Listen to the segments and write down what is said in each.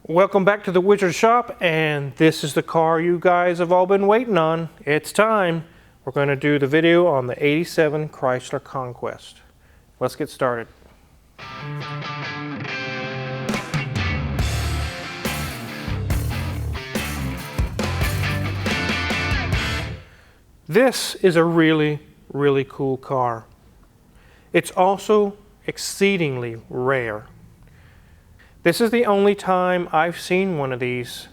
Welcome back to the Wizard Shop, and this is the car you guys have all been waiting on. It's time. We're going to do the video on the 87 Chrysler Conquest. Let's get started. This is a really cool car. It's also exceedingly rare. This is the only time I've seen one of these,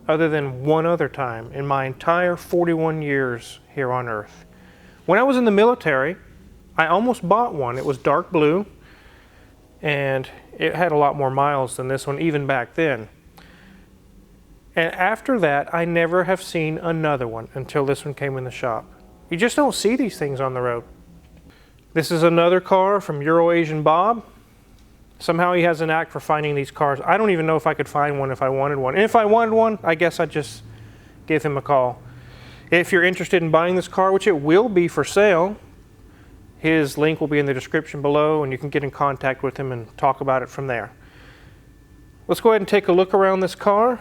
other than one other time in my entire 41 years here on Earth. When I was in the military, I almost bought one. It was dark blue, and it had a lot more miles than this one, even back then. And after that, I never have seen another one until this one came in the shop. You just don't see these things on the road. This is another car from Euro-Asian Bob. Somehow he has an knack for finding these cars. I don't even know if I could find one if I wanted one. And if I wanted one, I guess I'd just give him a call. If you're interested in buying this car, which it will be for sale, his link will be in the description below, and you can get in contact with him and talk about it from there. Let's go ahead and take a look around this car,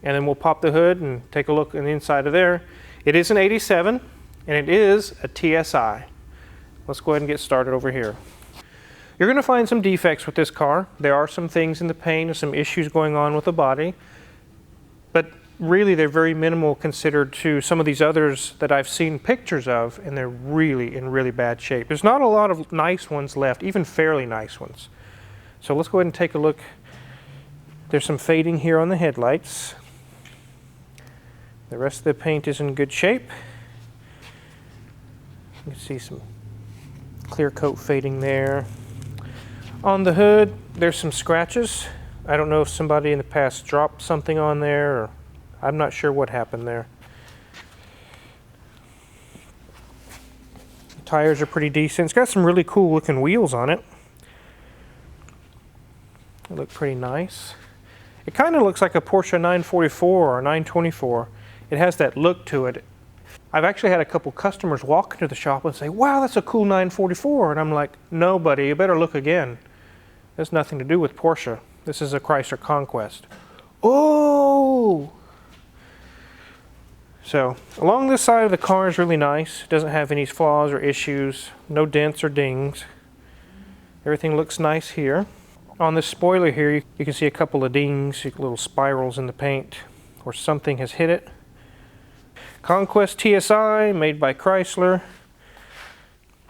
and then we'll pop the hood and take a look on the inside of there. It is an 87, and it is a TSI. Let's go ahead and get started over here. You're going to find some defects with this car. There are some things in the paint and some issues going on with the body, but really they're very minimal considered to some of these others that I've seen pictures of, and they're really in really bad shape. There's not a lot of nice ones left, even fairly nice ones. So let's go ahead and take a look. There's some fading here on the headlights. The rest of the paint is in good shape. You can see some clear coat fading there. On the hood, there's some scratches. I don't know if somebody in the past dropped something on there, or I'm not sure what happened there. The tires are pretty decent. It's got some really cool looking wheels on it. They look pretty nice. It kind of looks like a Porsche 944 or 924. It has that look to it. I've actually had a couple customers walk into the shop and say, "Wow, that's a cool 944." And I'm like, "No, buddy, you better look again. There's nothing to do with Porsche. This is a Chrysler Conquest." Oh! So, along this side of the car is really nice. It doesn't have any flaws or issues. No dents or dings. Everything looks nice here. On this spoiler here, you can see a couple of dings, little spirals in the paint, or something has hit it. Conquest TSI, made by Chrysler.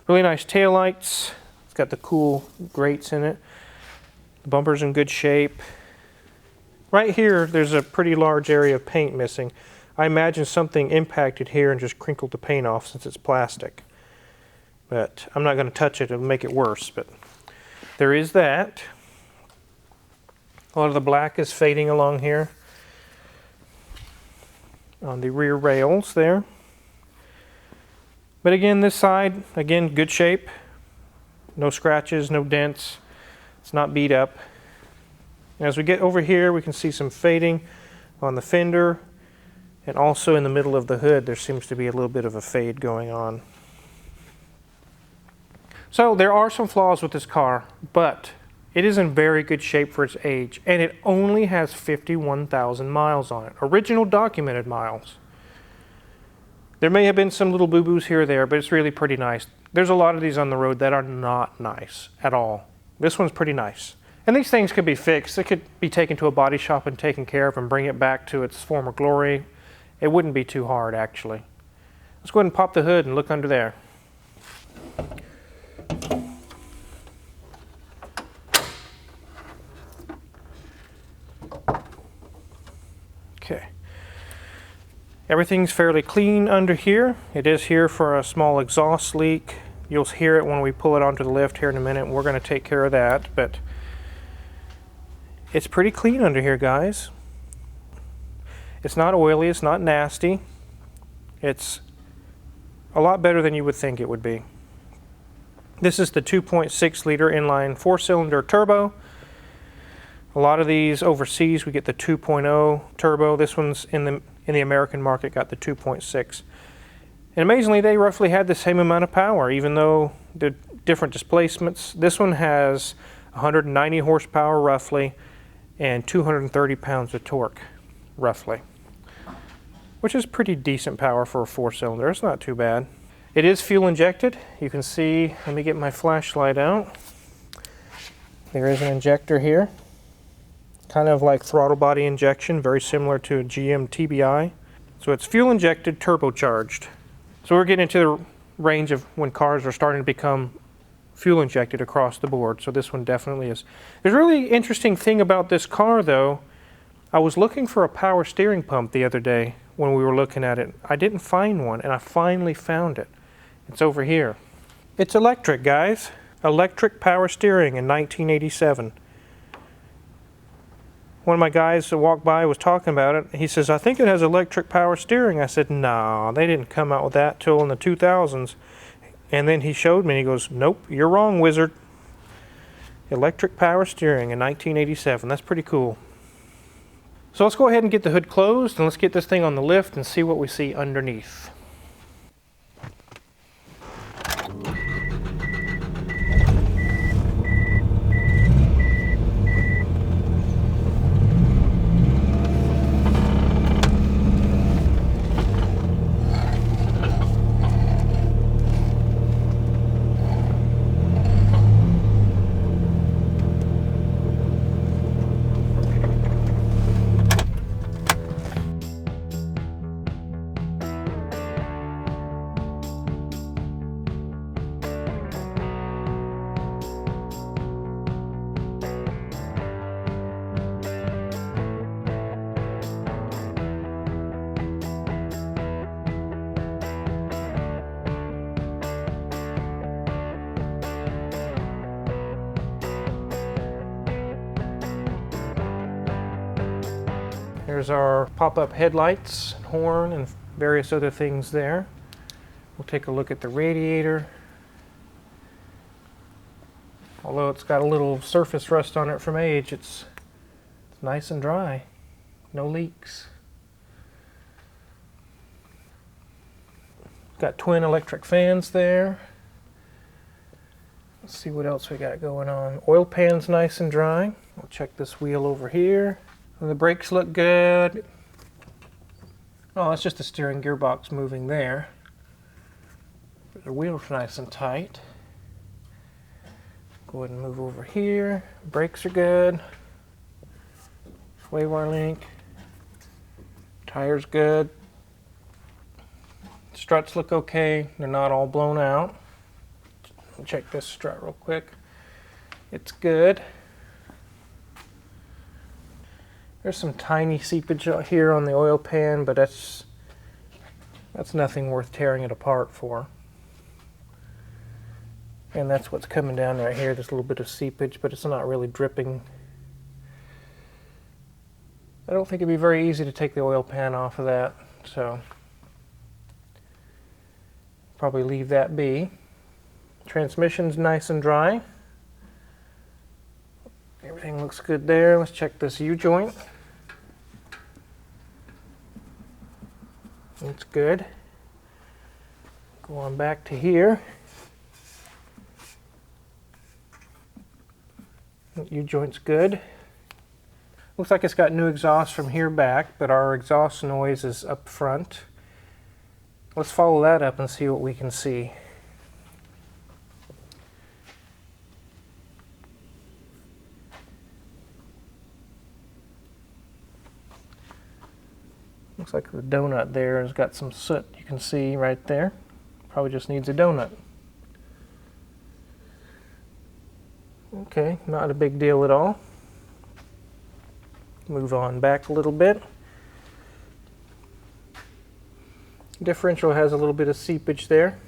Really nice taillights. It's got the cool grates in it. The bumper's in good shape. Right here, there's a pretty large area of paint missing. I imagine something impacted here and just crinkled the paint off since it's plastic. But I'm not going to touch it, it'll make it worse. But there is that. A lot of the black is fading along here on the rear rails there. But again, this side, again, good shape. No scratches, no dents. It's not beat up. As we get over here, we can see some fading on the fender, and also in the middle of the hood there seems to be a little bit of a fade going on. So there are some flaws with this car, but it is in very good shape for its age, and it only has 51,000 miles on it, original documented miles. There may have been some little boo-boos here or there, but it's really pretty nice. There's a lot of these on the road that are not nice at all. This one's pretty nice. And these things could be fixed. They could be taken to a body shop and taken care of and bring it back to its former glory. It wouldn't be too hard, actually. Let's go ahead and pop the hood and look under there. Okay. Everything's fairly clean under here. It is here for a small exhaust leak. You'll hear it when we pull it onto the lift here in a minute. We're going to take care of that, but it's pretty clean under here, guys. It's not oily, it's not nasty. It's a lot better than you would think it would be. This is the 2.6 liter inline 4-cylinder turbo. A lot of these overseas we get the 2.0 turbo. This one's in the American market got the 2.6. And amazingly, they roughly had the same amount of power, even though they're different displacements. This one has 190 horsepower roughly, and 230 pounds of torque, roughly, which is pretty decent power for a 4-cylinder. It's not too bad. It is fuel injected. You can see, let me get my flashlight out. There is an injector here, kind of like throttle body injection, very similar to a GM TBI. So it's fuel injected, turbocharged. So we're getting into the range of when cars are starting to become fuel injected across the board. So this one definitely is. There's a really interesting thing about this car though. I was looking for a power steering pump the other day when we were looking at it. I didn't find one, and I finally found it. It's over here. It's electric, guys. Electric power steering in 1987. One of my guys that walked by was talking about it. He says, I think it has electric power steering. I said, no, they didn't come out with that till in the 2000s. And then he showed me, and he goes, nope, you're wrong, wizard. Electric power steering in 1987. That's pretty cool. So let's go ahead and get the hood closed, and let's get this thing on the lift and see what we see underneath. There's our pop-up headlights, horn, and various other things there. We'll take a look at the radiator. Although it's got a little surface rust on it from age, it's nice and dry. No leaks. Got twin electric fans there. Let's see what else we got going on. Oil pan's nice and dry. We'll check this wheel over here. The brakes look good. Oh, that's just the steering gearbox moving there. But the wheel's nice and tight. Go ahead and move over here. Brakes are good. Sway bar link. Tires good. Struts look okay. They're not all blown out. Check this strut real quick. It's good. There's some tiny seepage out here on the oil pan, but that's nothing worth tearing it apart for. And that's what's coming down right here. There's a little bit of seepage, but it's not really dripping. I don't think it'd be very easy to take the oil pan off of that, so probably leave that be. Transmission's nice and dry. Everything looks good there. Let's check this U-joint. It's good. Go on back to here. U-joint's good. Looks like it's got new exhaust from here back, but our exhaust noise is up front. Let's follow that up and see what we can see. Looks like the donut there has got some soot, you can see right there. Probably just needs a donut. Okay, not a big deal at all. Move on back a little bit. Differential has a little bit of seepage there.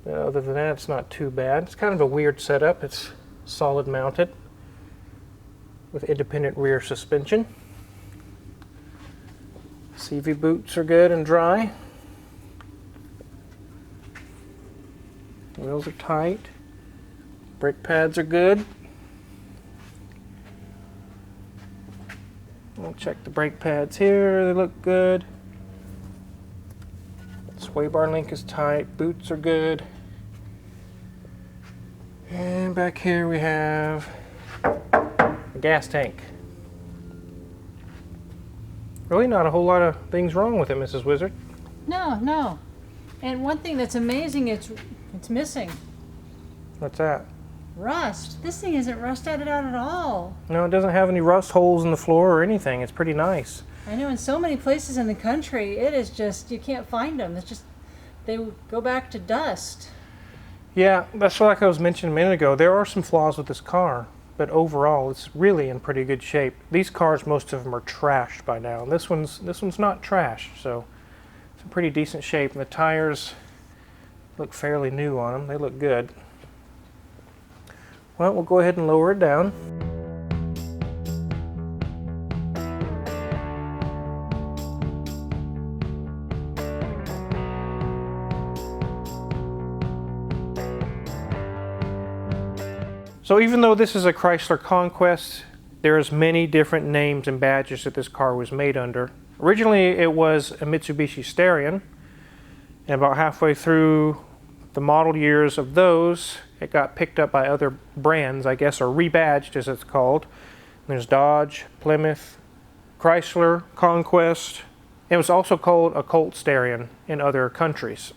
Other than that, it's not too bad. It's kind of a weird setup. It's solid mounted with independent rear suspension. CV boots are good and dry. Wheels are tight. Brake pads are good. We'll check the brake pads here. They look good. Sway bar link is tight. Boots are good. And back here we have gas tank. Really not a whole lot of things wrong with it, Mrs. Wizard. No, no. And one thing that's amazing, it's missing. What's that? Rust. This thing isn't rusted out at all. No, it doesn't have any rust holes in the floor or anything. It's pretty nice. I know in so many places in the country, it is just, you can't find them. It's just, they go back to dust. Yeah, that's like I was mentioning a minute ago. There are some flaws with this car, but overall it's really in pretty good shape. These cars, most of them are trashed by now. This one's not trashed, so it's in pretty decent shape. And the tires look fairly new on them. They look good. Well, we'll go ahead and lower it down. So even though this is a Chrysler Conquest, there's many different names and badges that this car was made under. Originally it was a Mitsubishi Starion, and about halfway through the model years of those, it got picked up by other brands, I guess, or rebadged as it's called. There's Dodge, Plymouth, Chrysler, Conquest. It was also called a Colt Starion in other countries.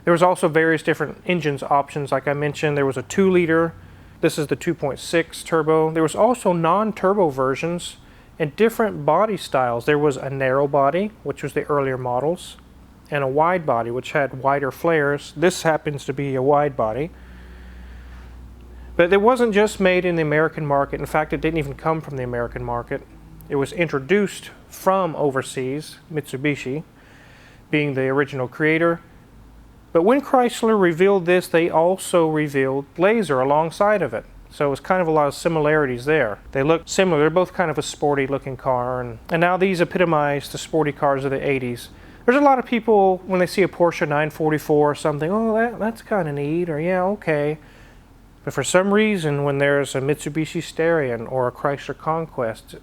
There was also various different engines options, like I mentioned. There was a 2-liter. This is the 2.6 turbo. There was also non-turbo versions and different body styles. There was a narrow body, which was the earlier models, and a wide body, which had wider flares. This happens to be a wide body. But it wasn't just made in the American market. In fact, it didn't even come from the American market. It was introduced from overseas, Mitsubishi being the original creator. But when Chrysler revealed this, they also revealed Laser alongside of it. So it was kind of a lot of similarities there. They look similar. They're both kind of a sporty looking car. And now these epitomize the sporty cars of the 80s. There's a lot of people, when they see a Porsche 944 or something, oh, that's kind of neat, or yeah, okay. But for some reason, when there's a Mitsubishi Starion or a Chrysler Conquest,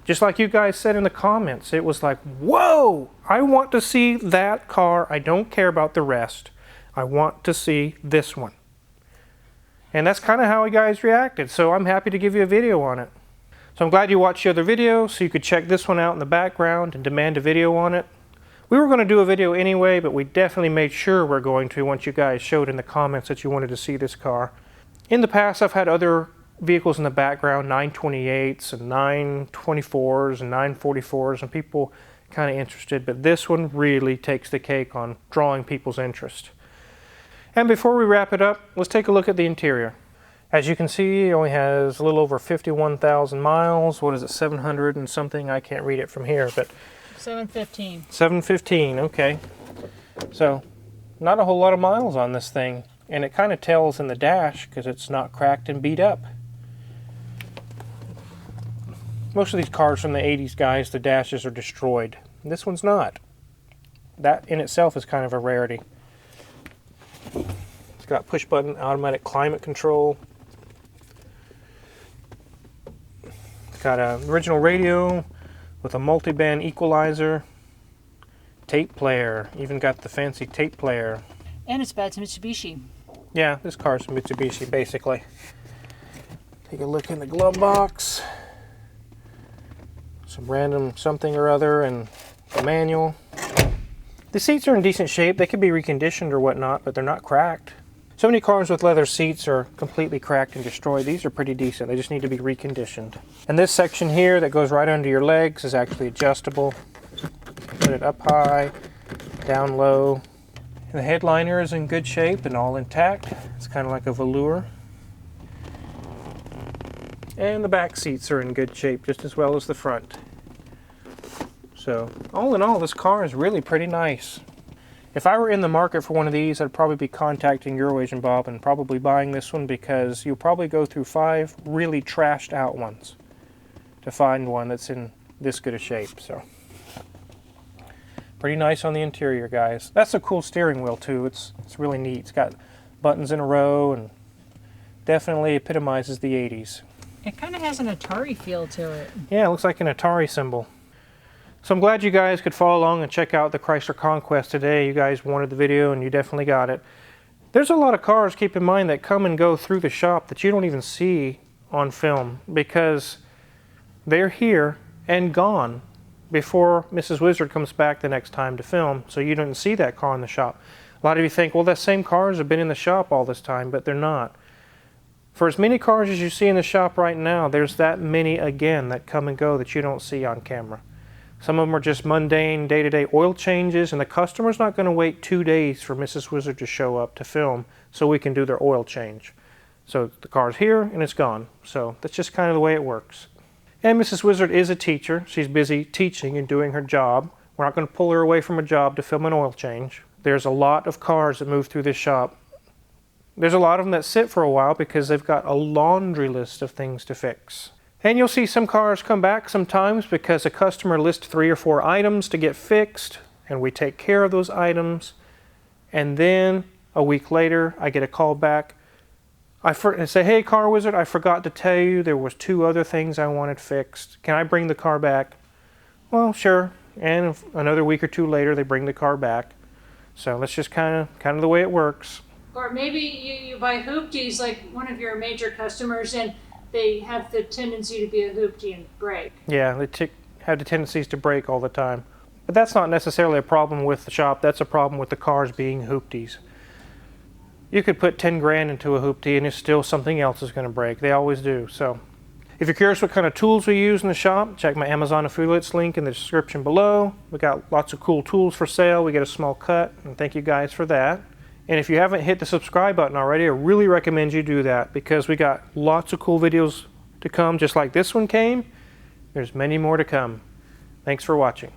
just like you guys said in the comments, it was like, whoa, I want to see that car. I don't care about the rest. I want to see this one. And that's kind of how you guys reacted. So I'm happy to give you a video on it. So I'm glad you watched the other video so you could check this one out in the background and demand a video on it. We were going to do a video anyway, but we definitely made sure we're going to once you guys showed in the comments that you wanted to see this car. In the past, I've had other vehicles in the background, 928s and 924s and 944s, and people kind of interested, but this one really takes the cake on drawing people's interest. And before we wrap it up, let's take a look at the interior. As you can see, it only has a little over 51,000 miles. What is it, 700 and something? I can't read it from here, but 715. 715, okay. So, not a whole lot of miles on this thing. And it kind of tells in the dash because it's not cracked and beat up. Most of these cars from the 80s, guys, the dashes are destroyed. This one's not. That in itself is kind of a rarity. It's got push button automatic climate control. It's got an original radio with a multi-band equalizer. Tape player. Even got the fancy tape player. And it's bad to Mitsubishi. Yeah, this car's from Mitsubishi, basically. Take a look in the glove box. Some random something or other, and the manual. The seats are in decent shape. They could be reconditioned or whatnot, but they're not cracked. So many cars with leather seats are completely cracked and destroyed. These are pretty decent. They just need to be reconditioned. And this section here that goes right under your legs is actually adjustable. Put it up high, down low. The headliner is in good shape and all intact. It's kind of like a velour. And the back seats are in good shape just as well as the front. So all in all, this car is really pretty nice. If I were in the market for one of these, I'd probably be contacting Your Agent Bob and probably buying this one, because you'll probably go through 5 really trashed out ones to find one that's in this good a shape. So pretty nice on the interior, guys. That's a cool steering wheel too. It's really neat. It's got buttons in a row and definitely epitomizes the 80s. It kind of has an Atari feel to it. Yeah, it looks like an Atari symbol. So I'm glad you guys could follow along and check out the Chrysler Conquest today. You guys wanted the video and you definitely got it. There's a lot of cars, keep in mind, that come and go through the shop that you don't even see on film, because they're here and gone before Mrs. Wizard comes back the next time to film, so you didn't see that car in the shop. A lot of you think, well, that same cars have been in the shop all this time, but they're not. For as many cars as you see in the shop right now, there's that many again that come and go that you don't see on camera. Some of them are just mundane day-to-day oil changes, and the customer's not going to wait 2 days for Mrs. Wizard to show up to film so we can do their oil change. So the car's here and it's gone. So that's just kind of the way it works. And Mrs. Wizard is a teacher. She's busy teaching and doing her job. We're not going to pull her away from a job to film an oil change. There's a lot of cars that move through this shop. There's a lot of them that sit for a while because they've got a laundry list of things to fix. And you'll see some cars come back sometimes because a customer lists 3 or 4 items to get fixed, and we take care of those items. And then a week later, I get a call back. I say, hey, Car Wizard, I forgot to tell you there was 2 other things I wanted fixed. Can I bring the car back? Well, sure. And another week or 2 later, they bring the car back. So that's just kind of the way it works. Or maybe you buy hoopties like one of your major customers, and they have the tendency to be a hoopty and break. Yeah, they have the tendencies to break all the time. But that's not necessarily a problem with the shop. That's a problem with the cars being hoopties. You could put 10 grand into a hoopty and it's still something else is going to break. They always do. So if you're curious what kind of tools we use in the shop, check my Amazon affiliates link in the description below. We got lots of cool tools for sale. We get a small cut, and thank you guys for that. And if you haven't hit the subscribe button already, I really recommend you do that because we got lots of cool videos to come, just like this one came. There's many more to come. Thanks for watching.